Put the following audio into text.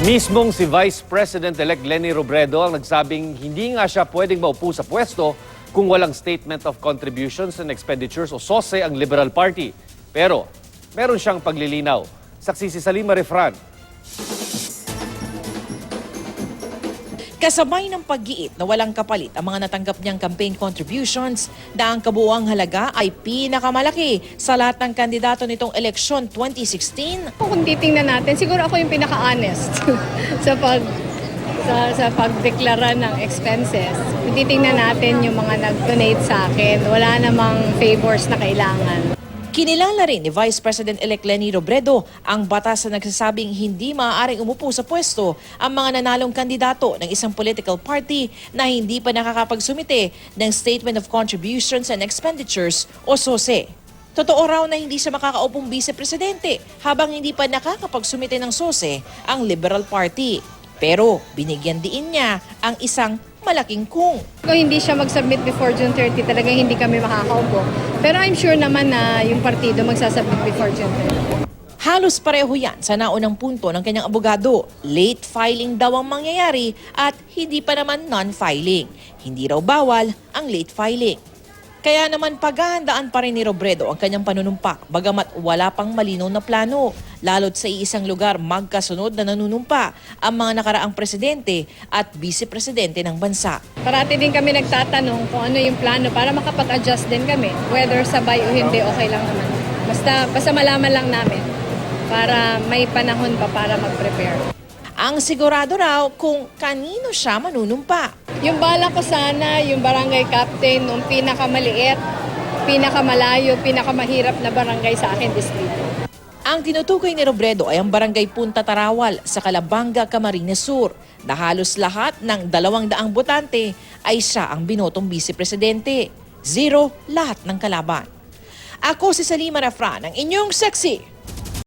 Mismong si Vice President-elect Leni Robredo ang nagsabing hindi nga siya pwedeng maupo sa pwesto kung walang Statement of Contributions and Expenditures o SOSE ang Liberal Party. Pero meron siyang paglilinaw. Saksi si Salima Refran. Kasabay ng pag-giit na walang kapalit ang mga natanggap niyang campaign contributions na ang kabuuang halaga ay pinakamalaki sa lahat ng kandidato nitong eleksyon 2016. Kung titingnan natin, siguro ako yung pinaka-honest sa pagdeklara ng expenses. Kung titingnan natin yung mga nag-donate sa akin, wala namang favors na kailangan. Kinilala rin ni Vice President-elect Leni Robredo ang batas na nagsasabing hindi maaaring umupo sa pwesto ang mga nanalong kandidato ng isang political party na hindi pa nakakapagsumite ng Statement of Contributions and Expenditures o SOSE. Totoo raw na hindi siya makakaupong vice-presidente habang hindi pa nakakapagsumite ng SOSE ang Liberal Party. Pero binigyan diin niya ang isang malaking kung. Kung hindi siya mag-submit before June 30, talagang hindi kami makakaupo. Pero I'm sure naman na yung partido magsasubmit before June 30. Halos pareho yan sa naunang punto ng kanyang abogado. Late filing daw ang mangyayari at hindi pa naman non-filing. Hindi raw bawal ang late filing. Kaya naman paghahandaan pa rin ni Robredo ang kanyang panunumpa bagamat wala pang malinaw na plano. Lalo't sa iisang lugar magkasunod na nanunumpa ang mga nakaraang presidente at vice-presidente ng bansa. Parati din kami nagtatanong kung ano yung plano para makapag-adjust din kami. Whether sabay o hindi, okay lang naman. Basta malaman lang namin para may panahon pa para mag-prepare. Ang sigurado raw kung kanino siya manunumpa. Yung bala ko sana, yung barangay captain, nung pinakamaliit, pinakamalayo, pinakamahirap na barangay sa akin distrito. Ang tinutukoy ni Robredo ay ang barangay Punta Tarawal sa Calabanga, Camarines Sur na halos lahat ng 200 botante ay siya ang binotong vice-presidente. 0 lahat ng kalaban. Ako si Salima Refran, ang inyong sexy